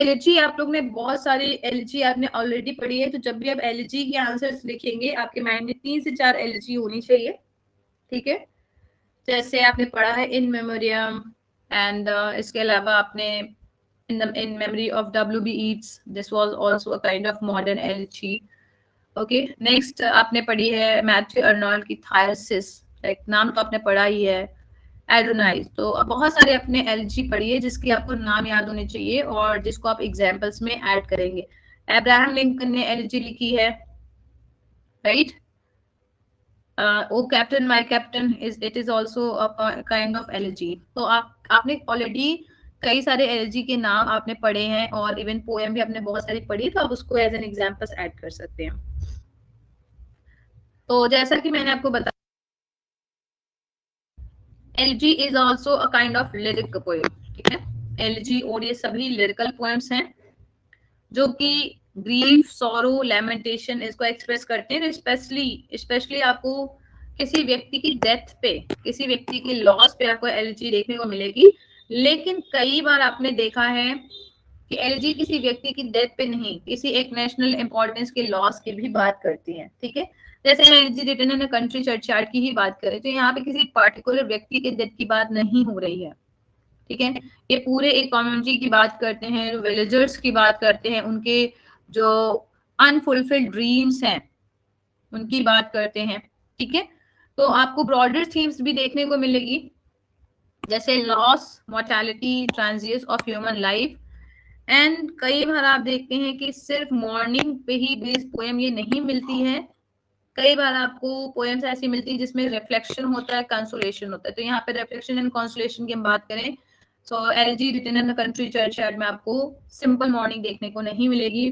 LG आप लोग ने बहुत सारी एलजी आपने ऑलरेडी पढ़ी है, तो जब भी आप एलजी के आंसर्स लिखेंगे आपके माइंड में 3 से 4 एलजी होनी चाहिए, ठीक है। जैसे आपने पढ़ा है इन मेमोरियम, एंड इसके अलावा आपने in memory of W.B. Yeats, this was also a kind of modern elegy. Okay, next आपने पढ़ी है मैथ्यू अर्नोल्ड की थायरसिस, लाइक नाम तो आपने पढ़ा ही है। एडोनाइज, तो बहुत सारे अपने एलजी पढ़िए जिसकी आपको नाम याद होने चाहिए और जिसको आप एग्जाम्पल्स में ऐड करेंगे। अब्राहम लिंकन ने एलजी लिखी है, right. O captain my captain it is also a kind of elegy. तो आपने ऑलरेडी कई सारे एलजी के नाम आपने पढ़े हैं और इवन पोएम भी आपने बहुत सारी पढ़ी, तो आप उसको एज एन एग्जाम्पल्स ऐड कर सकते हैं। तो जैसा कि मैंने आपको बताया, LG is also a kind of lyric poem, ठीक है। एलजी और ये सभी लिरिकल पोएम्स हैं जो कि ग्रीफ, सॉरो, लैमेंटेशन इसको एक्सप्रेस करते हैं। स्पेशली आपको किसी व्यक्ति की डेथ पे, किसी व्यक्ति के लॉस पे आपको एलजी देखने को मिलेगी। लेकिन कई बार आपने देखा है कि एलजी किसी व्यक्ति की डेथ पे नहीं, किसी एक नेशनल इंपॉर्टेंस के लॉस की भी बात करती है, ठीक है। जैसे हम elegy written in country churchyard की ही बात करें तो यहाँ पे किसी पर्टिकुलर व्यक्ति के डेथ की बात नहीं हो रही है, ठीक है। ये पूरे एक कम्युनिटी की बात करते हैं, विलेजर्स की बात करते हैं, उनके जो अनफुलफिल्ड ड्रीम्स हैं उनकी बात करते हैं, ठीक है। तो आपको ब्रॉडर थीम्स भी देखने को मिलेगी, जैसे loss, mortality, transience of human life. And कई बार आप देखते हैं कि सिर्फ मॉर्निंग पे ही बेस्ड पोएम ये नहीं मिलती है, कई बार आपको पोएम्स ऐसी मिलती है जिसमें रिफ्लेक्शन होता है, कंसोलेशन होता है। तो यहाँ पे रिफ्लेक्शन एंड कंसोलेशन की हम बात करें तो elegy written in country churchyard में आपको सिंपल मॉर्निंग देखने को नहीं मिलेगी,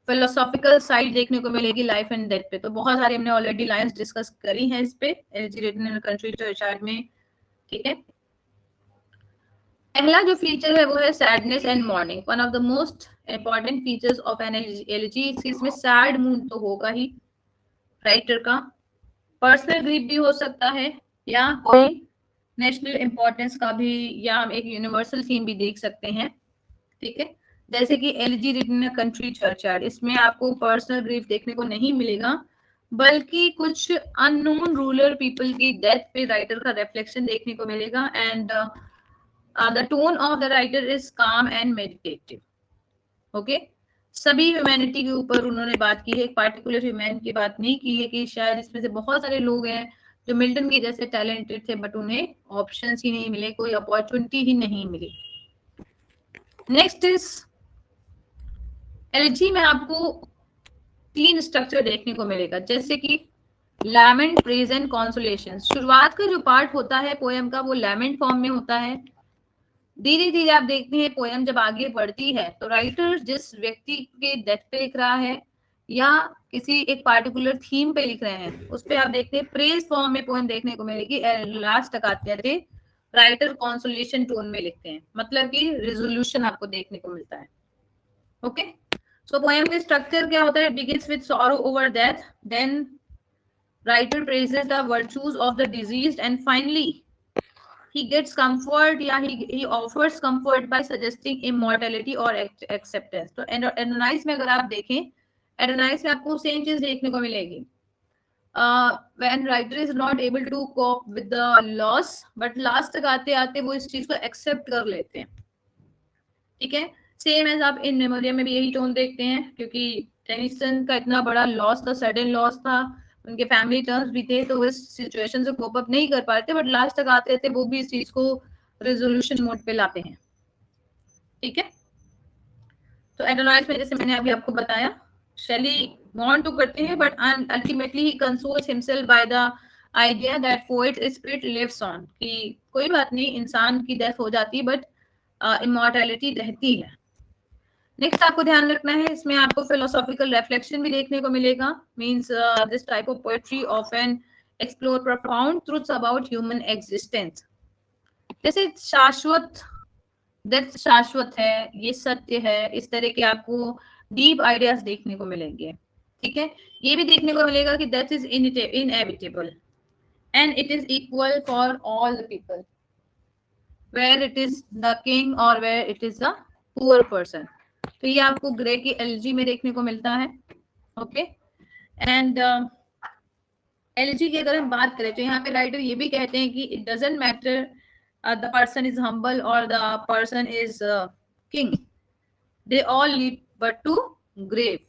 फिलोसॉफिकल साइड देखने को मिलेगी लाइफ एंड डेथ पे। तो बहुत सारी हमने ऑलरेडी लाइंस डिस्कस करी हैं इस पे elegy written in country churchyard में, ठीक है। पहला जो फीचर है वो है sadness and mourning. One of the most important features of an elegy, इसमें सैड मूड तो होगा ही राइटर का, पर्सनल ग्रीफ भी हो सकता है या कोई नेशनल इंपॉर्टेंस का भी, या हम एक यूनिवर्सल थीम भी देख सकते हैं, ठीक है। जैसे कि एलजी रिटन कंट्री चर्चयार्ड, इसमें आपको पर्सनल ग्रीफ देखने को नहीं मिलेगा बल्कि कुछ अननोन रूरल पीपल की डेथ पे राइटर का रिफ्लेक्शन देखने को मिलेगा। And the tone of the writer is काम एंड मेडिटेटिव, ओके। सभी ह्यूमैनिटी के ऊपर उन्होंने बात की है, एक पार्टिकुलर ह्यूमैन की बात नहीं की है कि शायद इसमें से बहुत सारे लोग हैं जो मिल्टन के जैसे टैलेंटेड थे बट उन्हें ऑप्शंस ही नहीं मिले, कोई अपॉर्चुनिटी ही नहीं मिली। नेक्स्ट इज एलजी में आपको 3 स्ट्रक्चर देखने को मिलेगा, जैसे कि लैमेंट, प्रेज एंड कॉन्सोलेशन। शुरुआत का जो पार्ट होता है पोएम का वो लैमेंट फॉर्म में होता है। धीरे धीरे आप देखते हैं पोएम जब आगे बढ़ती है तो राइटर जिस व्यक्ति के डेथ पे लिख रहा है या किसी एक पार्टिकुलर थीम पे लिख रहे हैं उस पे आप देखते हैं प्रेज फॉर्म में पोएम देखने को मिलेगी। लास्ट तक आते थे राइटर कॉन्सोलेशन टोन में लिखते हैं, मतलब कि रिजोल्यूशन आपको देखने को मिलता है, ओके। सो पोएम के स्ट्रक्चर क्या होता है, begins with sorrow over death, then writer praises the virtues of the deceased and finally he gets comfort या he offers comfort by suggesting immortality or acceptance। तो एडोनाइज में अगर आप देखें, एडोनाइज में आपको सेम चीज देखने को मिलेगी। when writer is not able to cope with the loss, but last तक आते आते वो इस चीज को एक्सेप्ट कर लेते हैं, ठीक है। सेम एज आप इन मेमोरियम में भी यही टोन देखते हैं, क्योंकि टेनिसन का इतना बड़ा लॉस था, सडन लॉस था, उनके फैमिली टर्म्स भी थे, तो इस सिचुएशन से कोप अप नहीं कर पाते, बट लास्ट तक आते थे वो भी इस चीज को रेजोल्यूशन मोड पे लाते हैं, ठीक है। तो एडोनाइज में जैसे मैंने अभी आपको बताया, शैली वांट टू करते हैं but ultimately he consoles himself by the idea that poet spirit lives on, कि कोई बात नहीं, इंसान की डेथ हो जाती है बट इमॉर्टैलिटी रहती है। नेक्स्ट आपको ध्यान रखना है, इसमें आपको फिलोसॉफिकल रिफ्लेक्शन भी देखने को मिलेगा। Means this type of poetry often explore profound truths about human existence. जैसे शाश्वत, डेथ शाश्वत है, ये सत्य है, इस तरह के आपको डीप आइडियाज देखने को मिलेंगे, ठीक है। ये भी देखने को मिलेगा कि death is inevitable and it is equal for all the people, where it is the king or where it is the poor person। तो ये आपको ग्रे की एलजी में देखने को मिलता है। ओके, एंड एलजी की अगर हम बात करें तो यहाँ पे राइटर ये भी कहते हैं कि it doesn't matter the person is humble or the person is king, they all lead but to grave.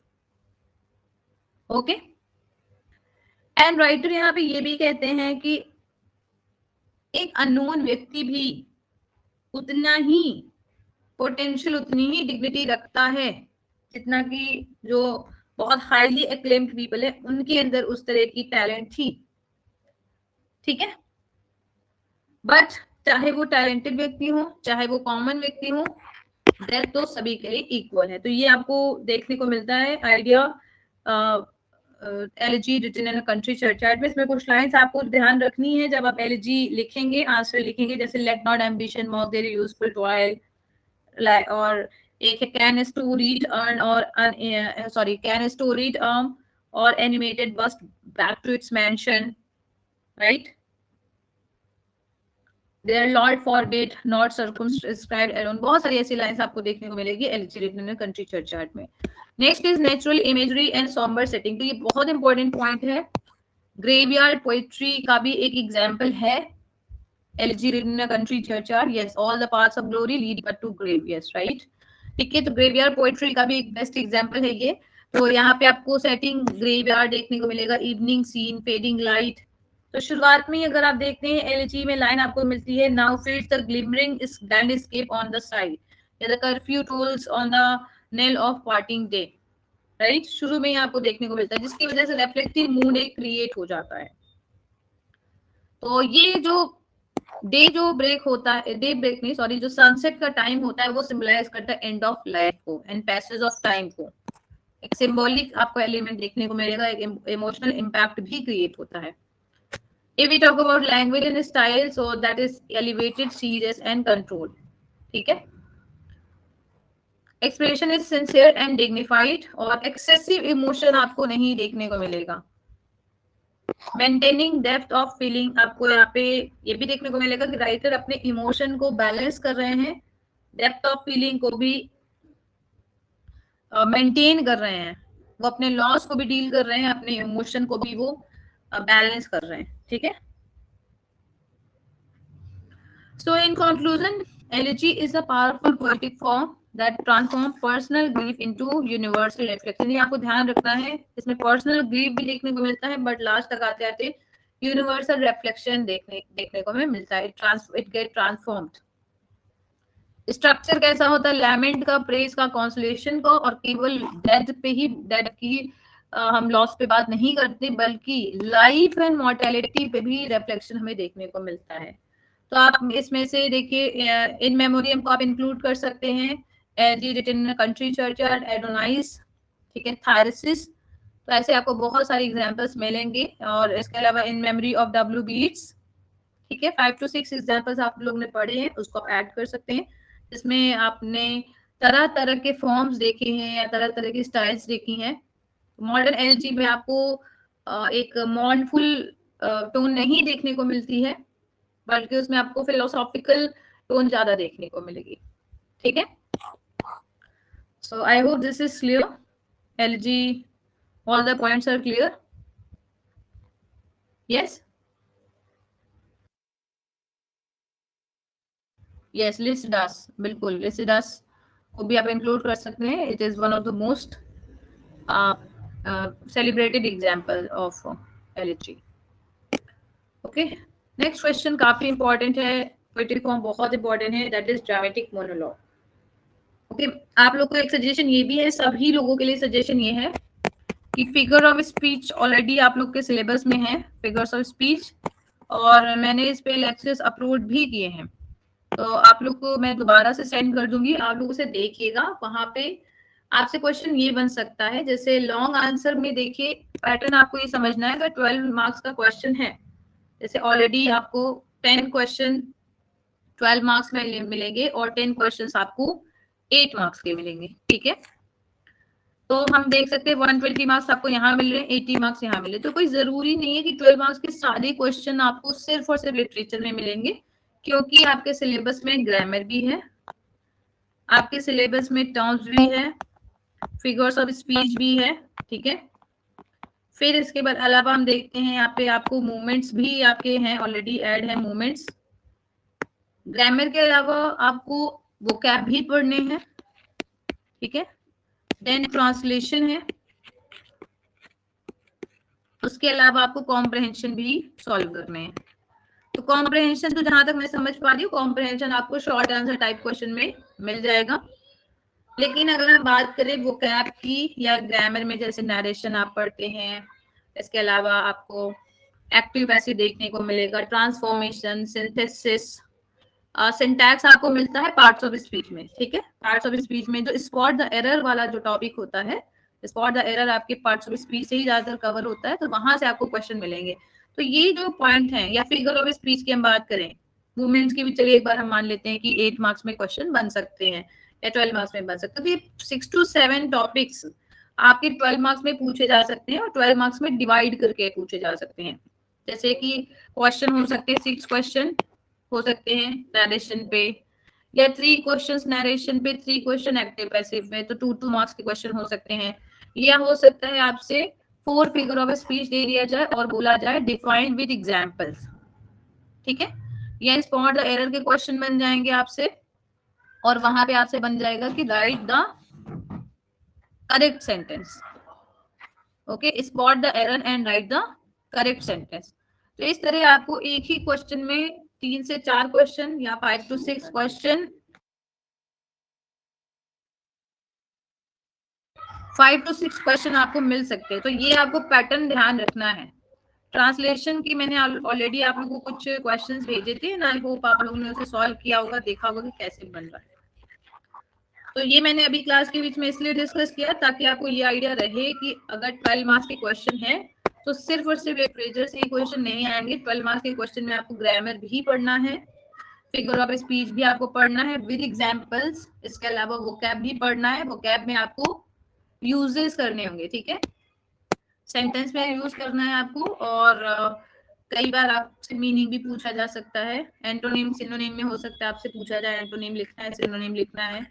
Okay, and writer यहाँ पे ये भी कहते हैं कि एक अननोन व्यक्ति भी उतना ही पोटेंशियल, उतनी ही डिग्निटी रखता है जितना कि जो बहुत हाईली एक्लेम्ड पीपल है उनके अंदर उस तरह की टैलेंट थी। ठीक है, बट चाहे वो टैलेंटेड व्यक्ति हो चाहे वो कॉमन व्यक्ति हो, डेथ तो सभी के लिए इक्वल है। तो ये आपको देखने को मिलता है idea elegy written in country church में। इसमें कुछ लाइंस आपको ध्यान रखनी है जब आप एलजी लिखेंगे, आंसर लिखेंगे, जैसे let not ambition mock their useful toil, और एक है can to read urn or sorry can to read urn or animated bust back to its mansion, right. Their Lord forbid, not circumscribed alone। बहुत सारी ऐसी lines आपको देखने को मिलेगी elegy written in country churchyard में। Next is natural imagery and sombre setting. तो ये बहुत इंपॉर्टेंट पॉइंट है। ग्रेवयार्ड पोएट्री का भी एक एग्जांपल है elegy written in country churchyard. Yes, all the paths of glory lead but to grave. Yes, right. ठीक है, तो ग्रेवयार्ड पोएट्री का भी एक बेस्ट एग्जांपल है ये। तो यहाँ पे आपको सेटिंग ग्रेवयार्ड देखने को मिलेगा, इवनिंग सीन, फेडिंग लाइट। तो शुरुआत में अगर आप देखते हैं एलजी में लाइन आपको मिलती है, नाउ फेड्स द ग्लिमरिंग इस लैंडस्केप ऑन द साइड, या the curfew tolls on the knell of parting day, right. शुरू में ही आपको देखने को मिलता है, जिसकी वजह से रिफ्लेक्टिव मूड एक क्रिएट हो जाता है। तो ये जो डे जो ब्रेक होता है, डे ब्रेक नहीं सॉरी, जो सनसेट का टाइम होता है वो सिंबलाइज करता है एंड ऑफ लाइफ को एंड पैसेज ऑफ टाइम को। एक सिंबॉलिक आपको एलिमेंट देखने को मिलेगा, एक इमोशनल इम्पैक्ट भी क्रिएट होता है। If we talk about language and style, so that is elevated, serious and controlled. ठीक है, expression is sincere and dignified और excessive emotion आपको नहीं देखने को मिलेगा। Maintaining depth of feeling, आपको यहाँ पे ये भी देखने को मिलेगा कि राइटर अपने इमोशन को बैलेंस कर रहे हैं, डेप्थ ऑफ फीलिंग को भी मेंटेन कर रहे हैं, वो अपने लॉस को भी डील कर रहे हैं, अपने इमोशन को भी वो बैलेंस कर रहे हैं। ठीक है, so in conclusion, elegy is a powerful poetic form that transforms personal grief into universal reflection। ये आपको ध्यान रखना है, इसमें पर्सनल ग्रीफ भी देखने को मिलता है, बट लास्ट तक आते आते यूनिवर्सल रिफ्लेक्शन देखने को हमें मिलता है। It get transformed. स्ट्रक्चर कैसा होता है, लैमेंट का, प्रेज का, कॉन्सोलेशन का, और केवल डेथ पे ही, डेथ की हम लॉस पे बात नहीं करते, बल्कि लाइफ एंड मॉर्टेलिटी पे भी रिफ्लेक्शन हमें देखने को मिलता है। तो आप इसमें से देखिए इन मेमोरियम को आप इंक्लूड कर सकते हैं, elegy written in country churchyard, Adonais, ठीक है, थायरसिस। तो ऐसे आपको बहुत सारे एग्जांपल्स मिलेंगे, और इसके अलावा in memory of W B Yeats, ठीक है, 5 to 6 एग्जांपल्स आप लोग ने पढ़े हैं, उसको आप ऐड कर सकते हैं, जिसमें आपने तरह तरह के फॉर्म्स देखे हैं या तरह तरह की स्टाइल्स देखी हैं। मॉडर्न एलजी में आपको एक मॉर्नफुल टोन नहीं देखने को मिलती है, बल्कि उसमें आपको फिलोसॉफिकल टोन ज्यादा देखने को मिलेगी। ठीक है, so I hope this is clear. Elegy, all the points are clear? Yes, yes, Lycidas, बिल्कुल लिसिडास को भी आप इंक्लूड कर सकते हैं। It is one of the most celebrated example of elegy. Okay, next question काफी इंपॉर्टेंट है, poetry form बहुत इंपॉर्टेंट है, that is dramatic monologue. Okay, आप लोग को एक सजेशन ये भी है, सभी लोगों के लिए सजेशन ये है कि फिगर ऑफ स्पीच ऑलरेडी आप लोग के सिलेबस में है, फिगर्स ऑफ स्पीच, और मैंने इस पे लेक्चर्स अपलोड भी किए हैं, तो आप लोग को मैं दोबारा से सेंड कर दूंगी, आप लोग उसे देखिएगा। वहां पे आपसे क्वेश्चन ये बन सकता है, जैसे लॉन्ग आंसर में देखिए पैटर्न आपको ये समझना है, अगर 12 मार्क्स का क्वेश्चन है, जैसे ऑलरेडी आपको 10 क्वेश्चन 12 मार्क्स में मिलेंगे और 10 क्वेश्चंस आपको 8 मार्क्स के मिलेंगे। ठीक है, तो हम देख सकते हैं 120 मार्क्स आपको यहाँ मिल रहे हैं, 80 मार्क्स यहाँ मिले। तो कोई जरूरी नहीं है कि 12 मार्क्स के सारे क्वेश्चन आपको सिर्फ और सिर्फ लिटरेचर में मिलेंगे, क्योंकि आपके सिलेबस में ग्रामर भी है, आपके सिलेबस में टर्म्स भी है, फिगर्स ऑफ स्पीच भी है, ठीक है। फिर इसके बाद अलावा हम देखते हैं यहाँ पे आपको मूवमेंट्स भी आपके हैं, ऑलरेडी ऐड है मूवमेंट्स। ग्रामर के अलावा आपको वोकैब भी पढ़ने हैं, ठीक है। देन ट्रांसलेशन है, उसके अलावा आपको कॉम्प्रहेंशन भी सॉल्व करने हैं। तो कॉम्प्रहेंशन तो जहां तक मैं समझ पा रही हूँ, कॉम्प्रहेंशन आपको शॉर्ट आंसर टाइप क्वेश्चन में मिल जाएगा। लेकिन अगर हम बात करें वोकैब की या ग्रामर में, जैसे नरेशन आप पढ़ते हैं, इसके अलावा आपको एक्टिव पैसिव देखने को मिलेगा, ट्रांसफॉर्मेशन, सिंथेसिस, सिंटैक्स आपको मिलता है पार्ट्स ऑफ स्पीच में, ठीक है। पार्ट्स ऑफ स्पीच में जो स्पॉट द एरर वाला जो टॉपिक होता है, स्पॉट द एरर आपके पार्ट्स ऑफ स्पीच से ही ज्यादातर कवर होता है, तो वहां से आपको क्वेश्चन मिलेंगे। तो ये जो पॉइंट है, या फिगर ऑफ स्पीच की हम बात करें, मूवमेंट्स की भी चलिए एक बार हम मान लेते हैं कि 8 मार्क्स में क्वेश्चन बन सकते हैं या 12 मार्क्स में बन सकते हैं। तो 6 to 7 टॉपिक्स आपके 12 मार्क्स में पूछे जा सकते हैं और 12 मार्क्स में डिवाइड करके पूछे जा सकते हैं। जैसे कि क्वेश्चन हो सकते हैं 6 क्वेश्चन हो सकते हैं नरेशन पे, या 3 क्वेश्चंस नरेशन पे, 3 क्वेश्चन एक्टिव पैसिव में, तो 2 मार्क्स के क्वेश्चन हो सकते हैं। या हो सकता है आपसे 4 फिगर ऑफ स्पीच दे दिया जाए और बोला जाए डिफाइन विद एग्जांपल्स, ठीक है। या स्पॉट द एरर के क्वेश्चन बन जाएंगे आपसे, और वहां पे आपसे बन जाएगा कि right the correct sentence, okay, spot the error and right the correct sentence. तो इस तरह आपको एक ही क्वेश्चन में 3 से 4 क्वेश्चन या 5 to 6 क्वेश्चन, 5 to 6 क्वेश्चन आपको मिल सकते हैं। तो ये आपको पैटर्न ध्यान रखना है। ट्रांसलेशन की मैंने ऑलरेडी आप लोगों को कुछ क्वेश्चंस भेजे थे ना, आई होप आप लोगों ने उसे सॉल्व किया होगा, देखा होगा कि कैसे बन रहा है। तो ये मैंने अभी क्लास के बीच में इसलिए डिस्कस किया ताकि आपको ये आइडिया रहे कि अगर 12 मार्क्स के क्वेश्चन है तो सिर्फ और सिर्फ एक फ्रेजर से ही क्वेश्चन नहीं आएंगे। 12 मार्क्स के क्वेश्चन में आपको ग्रामर भी पढ़ना है, फिगर ऑफ स्पीच भी आपको पढ़ना है विद एग्जांपल्स, इसके अलावा वोकैब भी पढ़ना है। वोकैब में आपको यूजेस करने होंगे, ठीक है, सेंटेंस में यूज करना है आपको। और कई बार आपसे मीनिंग भी पूछा जा सकता है, एंटोनिम सिनोनिम में हो सकता है आपसे पूछा जाए, एंटोनिम लिखना है, सिनोनिम लिखना है,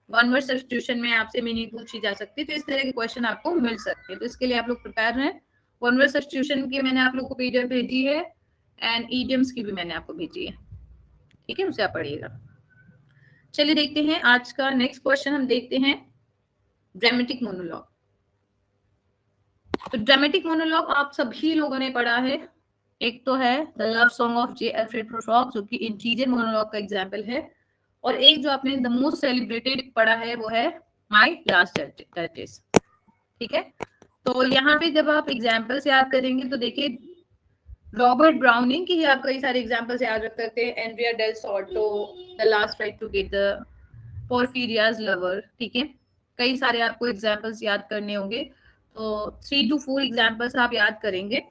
वन वर्ड सब्स्टिट्यूशन में आपसे मीनिंग पूछी जा सकती है। तो इस तरह के क्वेश्चन आपको मिल सकते हैं, तो इसके लिए आप लोग प्रिपेयर हैं। वन वर्ड सब्स्टिट्यूशन की मैंने आप लोग को पीडीएफ भेजी है, एंड ईडियम्स की भी मैंने आपको भेजी है, ठीक है, उसे आप पढ़िएगा। चलिए देखते हैं आज का नेक्स्ट क्वेश्चन, हम देखते हैं ड्रामेटिक मोनोलॉग। तो ड्रामेटिक मोनोलॉग आप सभी लोगों ने पढ़ा है। एक तो है the love song of J Alfred Prufrock, जो कि इंटीजर मोनोलॉग का एग्जाम्पल है, और एक जो आपने द मोस्ट सेलिब्रेटेड पढ़ा है वो है माय लास्ट जस्टिस, ठीक है। तो यहाँ पे जब आप एग्जाम्पल्स याद करेंगे तो देखिए रॉबर्ट ब्राउनिंग की आप कई सारे एग्जाम्पल्स याद रख सकते हैं, Andrea del Sarto, the last fight together, Porphyria's lover, ठीक है। कई सारे आपको एग्जाम्पल्स याद करने होंगे, तो 3 to 4 एग्जाम्पल्स आप याद करेंगे।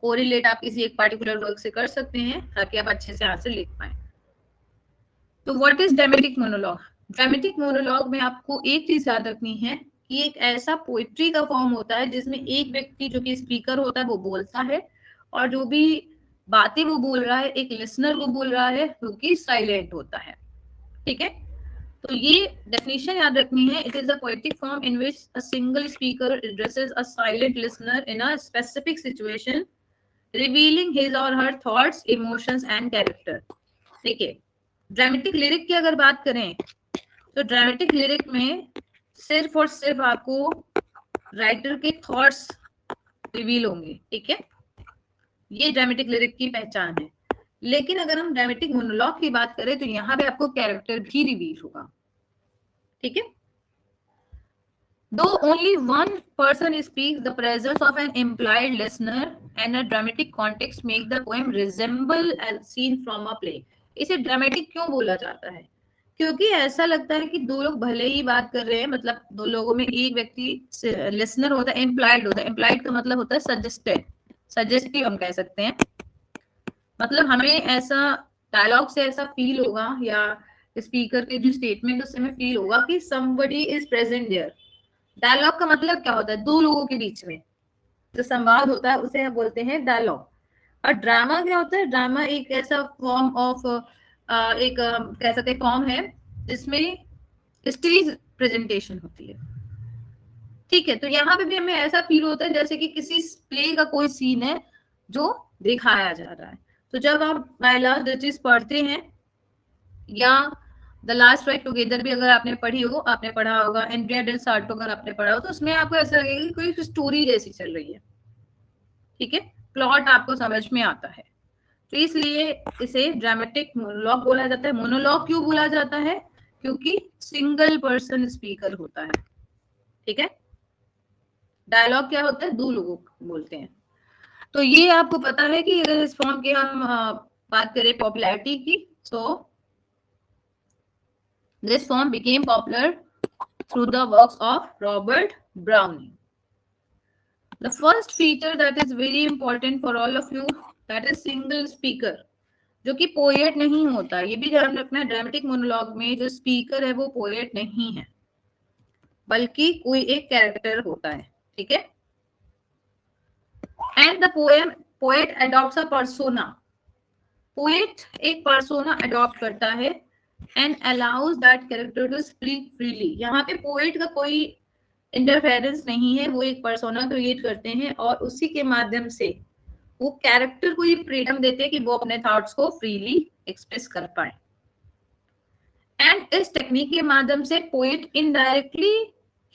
कोरिलेट आप किसी एक पार्टिकुलर वर्क से कर सकते हैं ताकि आप अच्छे से आंसर लिख पाए। तो what is dramatic monologue? Dramatic monologue में आपको एक चीज याद रखनी है कि एक ऐसा पोइट्री का फॉर्म होता है जिसमें एक व्यक्ति जो कि स्पीकर होता है वो बोलता है, और जो भी बातें वो बोल रहा है एक लिसनर को बोल रहा है जो कि साइलेंट होता है, ठीक है। तो ये डेफिनेशन याद रखनी है। It is a poetic form in which a single speaker addresses a silent listener in a specific situation, revealing his or her thoughts, emotions and character. देखिए ड्रामेटिक लिरिक की अगर बात करें तो ड्रामेटिक लिरिक में सिर्फ और सिर्फ आपको राइटर के थॉट्स रिवील होंगे, ठीक है, ये ड्रामेटिक लिरिक की पहचान है। लेकिन अगर हम ड्रामेटिक मोनोलॉग की बात करें तो यहाँ पे आपको कैरेक्टर भी रिवील होगा, ठीक है। Though only one person speaks, the presence of an implied listener and a dramatic context make the poem resemble a scene from a play. इसे ड्रामेटिक क्यों बोला जाता है? क्योंकि ऐसा लगता है कि दो लोग भले ही बात कर रहे हैं, मतलब दो लोगों में एक व्यक्ति लिसनर होता है, इम्प्लाइड होता है। इम्प्लाइड का मतलब होता है सजेस्टेड, सजेस्टिव हम कह सकते हैं। मतलब हमें ऐसा डायलॉग से ऐसा फील होगा या स्पीकर के जो स्टेटमेंट उससे हमें फील होगा कि somebody is present there। Dialogue का मतलब क्या होता है? दो लोगों के बीच में जो संवाद होता है उसे हम बोलते हैं डायलॉग। और ड्रामा क्या होता है? ड्रामा एक ऐसा फॉर्म ऑफ एक कह सकते हैं फॉर्म है जिसमें स्टेज प्रेजेंटेशन होती है। ठीक है, तो यहाँ पे भी हमें ऐसा फील होता है जैसे कि किसी प्ले का कोई सीन है जो दिखाया जा रहा है। तो जब आप माय लास्ट डचेस पढ़ते हैं या द लास्ट राइड टुगेदर भी अगर आपने पढ़ी हो, आपने पढ़ा होगा, एंड्रिया डेल सार्टो अगर आपने पढ़ा हो, तो उसमें आपको ऐसा लगेगा कि कोई स्टोरी जैसी चल रही है। ठीक है, प्लॉट आपको समझ में आता है। तो इसलिए इसे ड्रामेटिक मोनोलॉग बोला जाता है। मोनोलॉग क्यों बोला जाता है? क्योंकि सिंगल पर्सन स्पीकर होता है। ठीक है, डायलॉग क्या होता है? दो लोगों को बोलते हैं। तो ये आपको पता है कि अगर इस फॉर्म की हम बात करें पॉपुलैरिटी की, तो this form became popular through the works of Robert browning. The first feature that is very important for all of you, that is single speaker, जो कि पोएट नहीं होता। ये भी ध्यान रखना, ड्रामेटिक मोनोलॉग में जो स्पीकर है वो पोएट नहीं है, बल्कि कोई एक कैरेक्टर होता है। ठीक है, and the poet adopts a persona. Poet एक पर्सोना अडॉप्ट करता है and allows that character to speak freely. यहाँ पे पोएट का कोई इंटरफेरेंस नहीं है, वो एक पर्सोना क्रिएट करते हैं और उसी के माध्यम से वो कैरेक्टर को ये फ्रीडम देते हैं कि वो अपने थॉट्स को फ्रीली एक्सप्रेस कर पाए। एंड इस टेक्निक के माध्यम से पोएट इनडायरेक्टली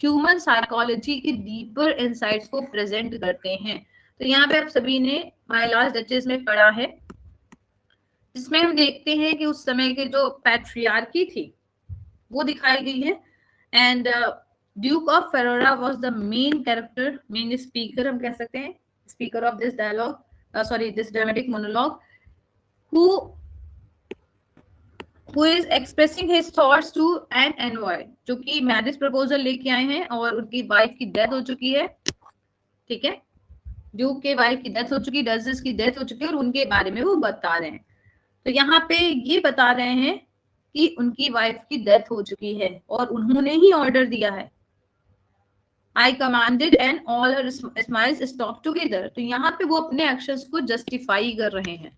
ह्यूमन साइकोलॉजी के डीपर इनसाइट्स को प्रेजेंट करते हैं। तो यहाँ पे आप सभी ने माय लास्ट डचेस में पढ़ा है, जिसमें हम देखते हैं कि उस समय के जो पैट्रियार्की थी वो दिखाई गई है। And Duke of Ferrara was the main character, main speaker हम कह सकते हैं, speaker of this dialogue, this dramatic monologue, who is expressing his thoughts to an envoy, जो कि मैरिज प्रपोजल लेके आए हैं और उनकी वाइफ की डेथ हो चुकी है। ठीक है, ड्यूक के वाइफ की डेथ हो चुकी, डचेस की डेथ हो चुकी है और उनके बारे में वो बता रहे हैं। तो यहाँ पे ये बता रहे हैं कि उनकी वाइफ की डेथ हो चुकी है और उन्होंने ही ऑर्डर दिया है, I commanded and all her smiles stopped together। तो यहाँ पे वो अपने एक्शंस को जस्टिफाई कर रहे हैं।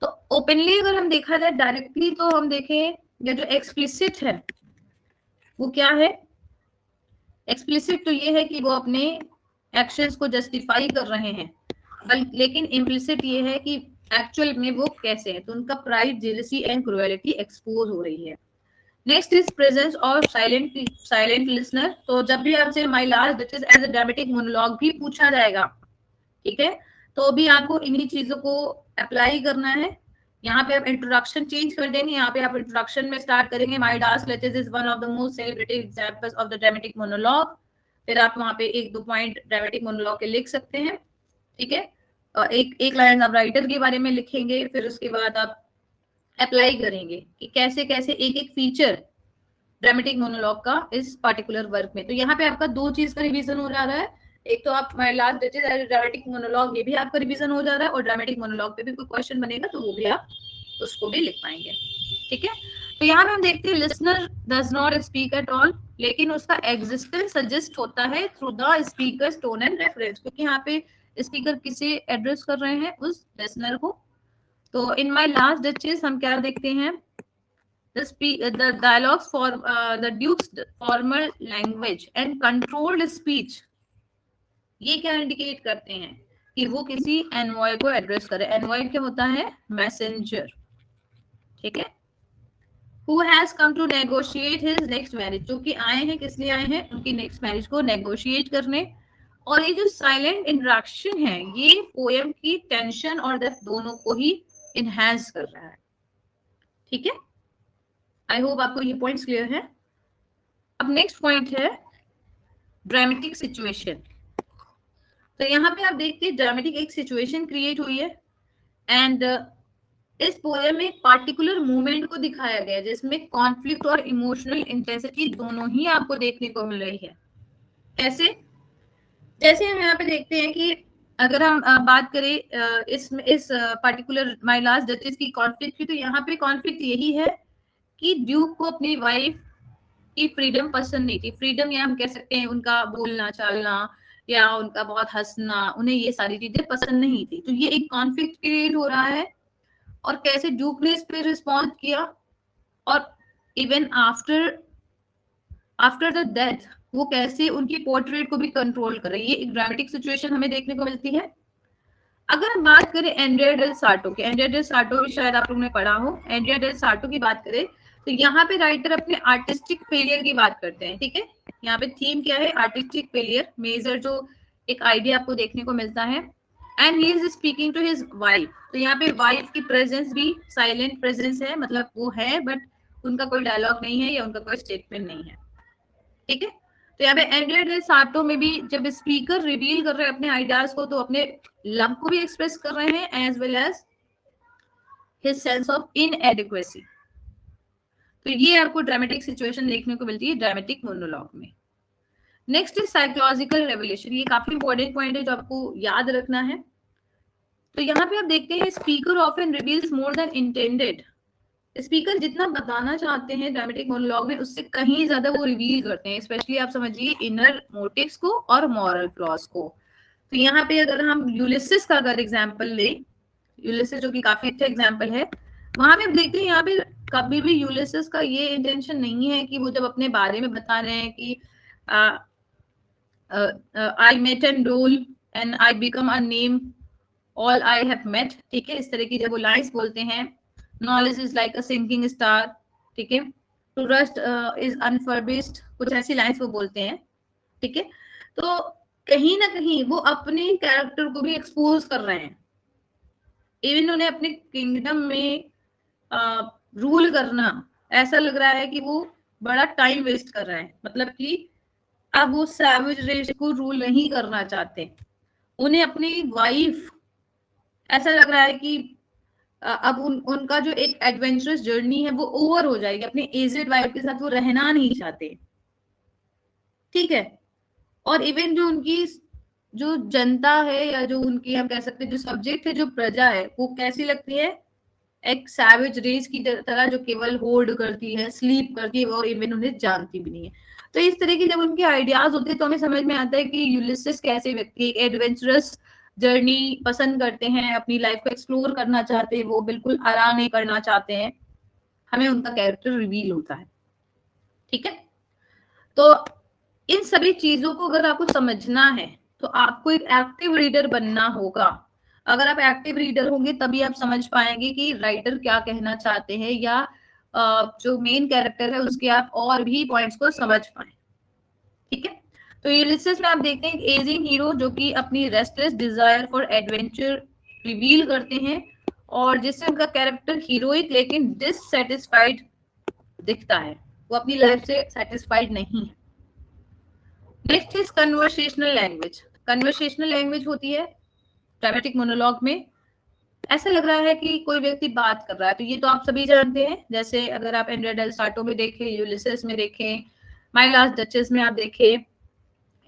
तो ओपनली अगर हम देखा जाए डायरेक्टली, तो हम देखें ये जो एक्सप्लिसिट है वो क्या है? एक्सप्लिसिट तो ये है कि वो अपने एक्शंस को जस्टिफाई कर रहे हैं, लेकिन इम्प्लिसिट ये है कि एक्चुअल में वो कैसे हैं। तो उनका pride, jealousy and cruelty expose हो रही है। नेक्स्ट इज प्रेजेंस और साइलेंट लिसनर। तो जब भी आपसे my last duchess as a dramatic monologue भी पूछा जाएगा, ठीक है, तो भी आपको इन्हीं चीजों को अप्लाई करना है। यहाँ पे आप इंट्रोडक्शन चेंज कर देंगे, यहाँ पे आप इंट्रोडक्शन में स्टार्ट करेंगे my last duchess is one of the most celebrated examples of the dramatic monologue. फिर आप वहाँ पे एक दो पॉइंट ड्रामेटिक मोनोलॉग के लिख सकते हैं। ठीक है, एक लाइन आप राइटर के बारे में लिखेंगे, फिर उसके बाद आप अप्लाई करेंगे कि कैसे कैसे एक एक फीचर ड्रामेटिक मोनोलॉग का इस पर्टिकुलर वर्क में। तो यहाँ पे आपका दो चीज का रिवीजन हो जा रहा है, एक तो आप my last duchess as dramatic monologue, ये भी आपका रिवीजन हो जा रहा है, और ड्रामेटिक मोनोलॉग पे भी कोई क्वेश्चन बनेगा तो वो भी आप उसको भी लिख पाएंगे। ठीक है, तो यहाँ पे हम देखते हैं listener does not speak at all, लेकिन उसका एग्जिस्टेंस सजेस्ट होता है through the speaker tone and reference, क्योंकि यहाँ पे स्पीकर किसे एड्रेस कर रहे हैं? उस लिसनर को। तो इन माय लास्ट डचेस हम क्या देखते हैं? the dialogues for the Duke's formal language and controlled speech, ये क्या इंडिकेट करते हैं? कि वो किसी एनवॉय को एड्रेस करे। एनवॉय क्या होता है? मैसेंजर। ठीक है, who has come to negotiate his next marriage, जो कि आए हैं, किस लिए आए हैं? उनकी नेक्स्ट मैरिज को नेगोशिएट करने। और ये जो साइलेंट इंटरेक्शन है, ये पोएम की टेंशन और डेप्थ दोनों को ही इनहेंस कर रहा है। ठीक है, आई होप आपको ये पॉइंट्स क्लियर है। अब नेक्स्ट पॉइंट है ड्रामेटिक सिचुएशन। तो यहाँ पे आप देखते हैं ड्रामेटिक एक सिचुएशन क्रिएट हुई है एंड इस पोएम में एक पार्टिकुलर मूवमेंट को दिखाया गया जिसमें कॉन्फ्लिक्ट और इमोशनल इंटेंसिटी दोनों ही आपको देखने को मिल रही है। कैसे? जैसे हम यहाँ पे देखते हैं कि अगर हम बात करें इस पर्टिकुलर माय लास्ट डचेस की कॉन्फ्लिक्ट की, तो यहाँ पे कॉन्फ्लिक्ट यही है कि ड्यूक को अपनी वाइफ की फ्रीडम पसंद नहीं थी। फ्रीडम या हम कह सकते हैं उनका बोलना चालना या उनका बहुत हंसना, उन्हें ये सारी चीजें पसंद नहीं थी। तो ये एक कॉन्फ्लिक्ट क्रिएट हो रहा है और कैसे ड्यूक ने इस पे रिस्पॉन्ड किया और इवन आफ्टर द डेथ वो कैसे उनकी पोर्ट्रेट को भी कंट्रोल कर रही है। ये एक ड्रामेटिक सिचुएशन हमें देखने को मिलती है। अगर हम बात करें एंड्रिया डेल सार्टो की, एंड्रिया डेल सार्टो भी शायद आप लोगों ने पढ़ा हो, एंड्रिया डेल सार्टो की बात करें तो यहाँ पे राइटर अपने आर्टिस्टिक फेलियर की बात करते हैं। ठीक है, यहाँ पे थीम क्या है, आर्टिस्टिक फेलियर, मेजर जो एक आइडिया आपको देखने को मिलता है। And he is speaking to his wife, तो यहाँ पे वाइफ की प्रेजेंस भी साइलेंट प्रेजेंस है, मतलब वो है बट उनका कोई डायलॉग नहीं है या उनका कोई स्टेटमेंट नहीं है। ठीक है, तो यहाँ पे एंड्रिया डेल सार्टो में भी जब स्पीकर रिवील कर रहे हैं अपने आइडियाज को, तो अपने लव को भी एक्सप्रेस कर रहे हैं as well as his sense of inadequacy. तो ये आपको ड्रामेटिक सिचुएशन देखने को मिलती है ड्रामेटिक मोनोलॉग में। नेक्स्ट इज साइकोलॉजिकल रेवलेशन, ये काफी इंपॉर्टेंट पॉइंट है जो आपको याद रखना है। तो यहाँ पे आप देखते हैं speaker often reveals more than intended, speaker जितना बताना चाहते हैं ड्रामेटिक मोनोलॉग में उससे कहीं ज्यादा वो रिवील करते हैं, स्पेशली आप समझिए इनर मोटिव्स को और मॉरल फ्लॉज को। तो यहाँ पे अगर हम यूलिसिस का अगर एग्जांपल लें, यूलिसिस जो कि काफी अच्छा एग्जांपल है, वहां पे देखते हैं यहाँ पे कभी भी यूलिसिस का ये इंटेंशन नहीं है कि वो जब अपने बारे में बता रहे हैं कि I met and roll and I become a name all I have met, ठीक है, इस तरह की जब वो लाइन्स बोलते हैं, knowledge is like a sinking star, ठीक है, टू रस्ट इज अनफर्बिश्ड, कुछ ऐसी लाइन्स वो बोलते हैं। ठीक है, तो कहीं ना कहीं वो अपने कैरेक्टर को भी एक्सपोज कर रहे हैं। इवन उन्हें अपने किंगडम में रूल करना ऐसा लग रहा है कि वो बड़ा टाइम वेस्ट कर रहे हैं, मतलब कि अब वो सैवेज रेस को रूल नहीं करना चाहते। उन्हें अपनी वाइफ ऐसा लग रहा है कि अब उनका जो एक एडवेंचरस जर्नी है वो ओवर हो जाएगी, अपनी एजेड वाइफ के साथ वो रहना नहीं चाहते। ठीक है, और इवन जो उनकी जो जनता है या जो उनकी हम कह सकते हैं जो सब्जेक्ट है, जो प्रजा है, वो कैसी लगती है, एक सैवेज रेस की तरह जो केवल होल्ड करती है, स्लीप करती है और इवन उन्हें जानती भी नहीं है। तो इस तरह की जब उनके आइडियाज होते हैं तो हमें समझ में आता है कि यूलिसिस कैसे व्यक्ति एक एडवेंचरस जर्नी पसंद करते हैं, अपनी लाइफ को एक्सप्लोर करना चाहते हैं, वो बिल्कुल आराम नहीं करना चाहते हैं, हमें उनका कैरेक्टर रिवील होता है। ठीक है, तो इन सभी चीजों को अगर आपको समझना है तो आपको एक एक्टिव रीडर बनना होगा। अगर आप एक्टिव रीडर होंगे तभी आप समझ पाएंगे कि राइटर क्या कहना चाहते हैं, या जो मेन कैरेक्टर है उसके आप और भी पॉइंट्स को समझ पाए। ठीक है, तो यूलिसिस में आप देखते हैं एजिंग हीरो जो कि अपनी restless desire for adventure reveal करते हैं और जिससे उनका कैरेक्टर हीरोइक लेकिन डिससेटिस्फाइड दिखता है, वो अपनी लाइफ से सेटिस्फाइड नहीं है। Next is conversational language. Conversational language होती है ड्रामेटिक मोनोलॉग में, ऐसा लग रहा है कि कोई व्यक्ति बात कर रहा है, तो ये तो आप सभी जानते हैं। जैसे अगर आप एंड्रिया डेल सार्टो में देखें, यूलिसिस में देखें, माय लास्ट डचेस में आप देखें,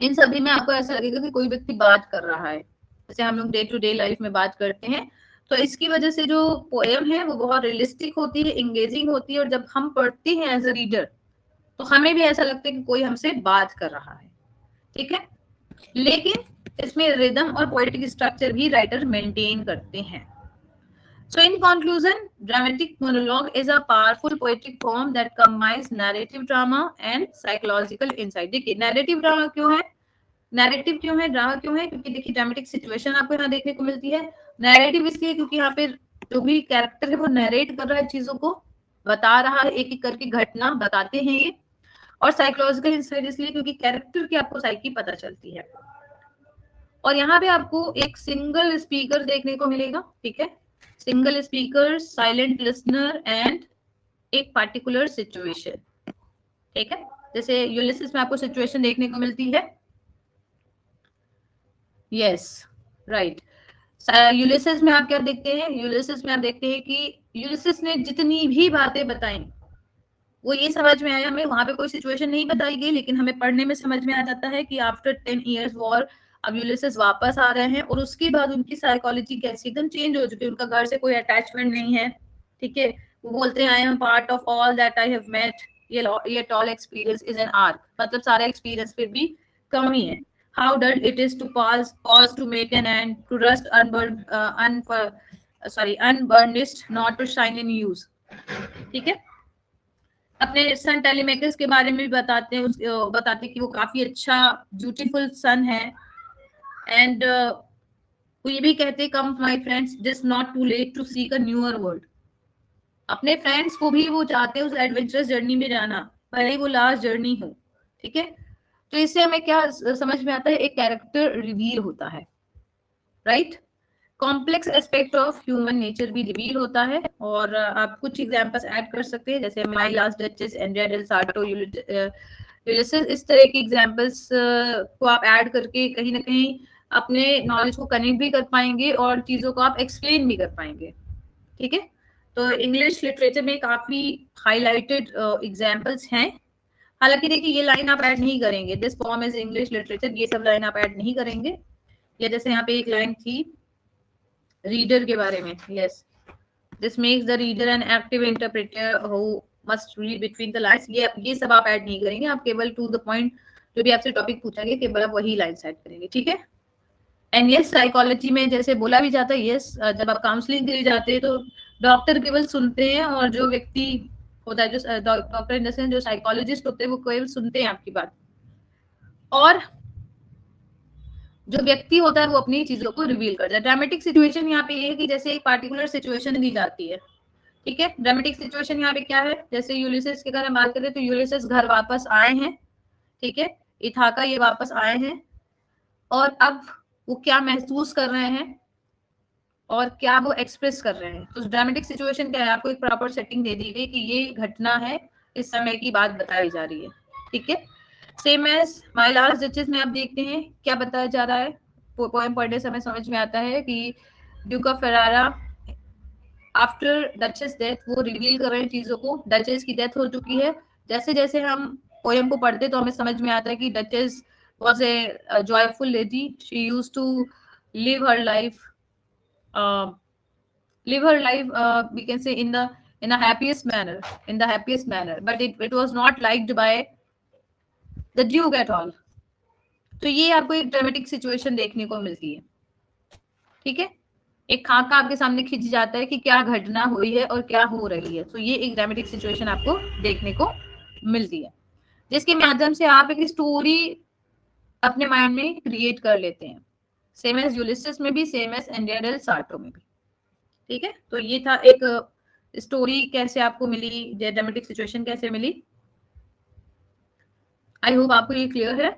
इन सभी में आपको ऐसा लगेगा कि कोई व्यक्ति बात कर रहा है, जैसे हम लोग डे टू डे लाइफ में बात करते हैं। तो इसकी वजह से जो पोएम है वो बहुत रियलिस्टिक होती है, इंगेजिंग होती है, और जब हम पढ़ते हैं एज अ रीडर तो हमें भी ऐसा लगता है कि कोई हमसे बात कर रहा है। ठीक है, लेकिन इसमें रिदम और पोएटिक स्ट्रक्चर भी राइटर मेंटेन करते हैं। So in conclusion, dramatic monologue is a powerful poetic form that combines narrative drama and psychological insight. देखिए narrative drama क्यों है, नैरेटिव क्यों है, ड्रामा क्यों है, क्योंकि देखिए ड्रामेटिक सिचुएशन आपको यहाँ देखने को मिलती है। नैरेटिव इसलिए क्योंकि यहाँ पे जो भी कैरेक्टर है वो नरेट कर रहा है, चीजों को बता रहा है, एक एक करके घटना बताते हैं ये। और साइकोलॉजिकल इंसाइट इसलिए क्योंकि कैरेक्टर की आपको साइकी पता चलती है। और यहाँ पे आपको एक सिंगल स्पीकर देखने को मिलेगा। ठीक है, single speaker, silent listener and एक पार्टिकुलर सिचुएशन। ठीक है, जैसे यूलिसिस में आपको सिचुएशन देखने को मिलती है, यस राइट। यूलिसिस में आप क्या देखते हैं, यूलिसिस में आप देखते हैं कि यूलिसिस ने जितनी भी बातें बताई वो ये समझ में आया, हमें वहां पे कोई सिचुएशन नहीं बताई गई, लेकिन हमें पढ़ने में समझ में आ जाता है कि आफ्टर 10 years वॉर अब यूलिसिस वापस आ रहे हैं और उसके बाद उनकी साइकोलॉजी कैसी एकदम चेंज हो चुकी है, उनका घर से कोई अटैचमेंट नहीं है। ठीक है, वो बोलते हैं I am part of all that I have met, ये all experience is an arch, मतलब सारा एक्सपीरियंस फिर भी कम ही है। How dull it is to pause to make an end, to rust unburnished, not to shine in use। ठीक है, अपने सन टेलीमेकस के बारे में भी बताते हैं, बताते हैं कि वो काफी अच्छा ब्यूटीफुल सन है। एंड वो ये भी कहते हैं, come my friends, this not too late to seek a newer world. अपने फ्रेंड्स को भी वो चाहते हैं उस एडवेंचरस जर्नी में जाना, भले ही वो लास्ट जर्नी हो। ठीक है, तो इससे हमें क्या समझ में आता है, एक कैरेक्टर रिवील होता है, right. Complex aspect of human nature भी रिवील होता है। और आप कुछ एग्जांपल्स ऐड कर सकते हैं, जैसे my last duchess, Andrea del Sarto, Ulysses, इस तरह के एग्जांपल्स को आप ऐड करके कहीं ना कहीं अपने नॉलेज को कनेक्ट भी कर पाएंगे और चीजों को आप एक्सप्लेन भी कर पाएंगे। ठीक है, तो इंग्लिश लिटरेचर में काफी हाईलाइटेड एग्जांपल्स हैं। हालांकि देखिए ये लाइन आप ऐड नहीं करेंगे, this form is English literature, ये सब लाइन आप ऐड नहीं करेंगे। या जैसे यहाँ पे एक लाइन थी रीडर के बारे में, yes, this makes the reader an active interpreter who must read between the lines, ये सब आप ऐड नहीं करेंगे। आप केवल टू द पॉइंट जो भी आपसे टॉपिक पूछा गया केवल आप वही लाइन्स ऐड करेंगे। ठीक है, एंड यस, साइकोलॉजी में जैसे बोला भी जाता है, यस, जब आप काउंसलिंग के लिए जाते हैं तो डॉक्टर केवल सुनते हैं, और जो व्यक्ति होता है, जो डॉक्टर इन द सेंस जो साइकोलॉजिस्ट होते हैं, वो केवल सुनते हैं आपकी बात, और जो व्यक्ति होता है वो अपनी चीजों को रिवील करता है। ड्रामेटिक सिचुएशन यहाँ पे ये है कि जैसे एक पार्टिकुलर सिचुएशन दी जाती है। ठीक है, ड्रामेटिक सिचुएशन यहाँ पे क्या है, जैसे यूलिसेस की अगर हम बात करें तो यूलिसेस घर वापस आए हैं। ठीक है, इथाका ये वापस आए हैं, और अब वो क्या महसूस कर रहे हैं और क्या वो एक्सप्रेस कर रहे हैं। तो ड्रामेटिक सिचुएशन क्या है, आपको एक प्रॉपर सेटिंग दे दी गई कि ये घटना है, इस समय की बात बताई जा रही है। ठीक है, same as my last duchess में आप देखते हैं क्या बताया जा रहा है, पोएम पढ़ने समय समझ में आता है कि Duke of Ferrara after duchess death वो रिवील कर रहे हैं चीजों को, डचेस की डेथ हो चुकी है। जैसे जैसे हम पोएम को पढ़ते तो हमें समझ में आता है कि duchess was a joyful lady, she used to live her life, we can say in the happiest manner, but it was not liked by the duke at all। तो ये आपको एक ड्रामेटिक सिचुएशन देखने को मिलती है। ठीक है, एक खाका आपके सामने खिंच जाता है कि क्या घटना हुई है और क्या हो रही है, तो ये एक ड्रामेटिक सिचुएशन आपको देखने को मिलती है, जिसके माध्यम से आप एक स्टोरी अपने माइंड में क्रिएट कर लेते हैं, सेम एज यूलिसेस में भी, same as Andrea del Sarto में भी। ठीक है, तो ये था एक स्टोरी कैसे आपको मिली, ड्रामेटिक सिचुएशन कैसे मिली। आई होप आपको ये क्लियर है।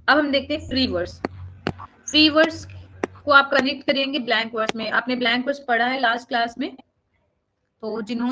अब हम देखते हैं फ्री वर्स। फ्री वर्स को आप कनेक्ट करेंगे ब्लैंक वर्स में। आपने ब्लैंक वर्स पढ़ा है लास्ट क्लास में, तो जिन्होंने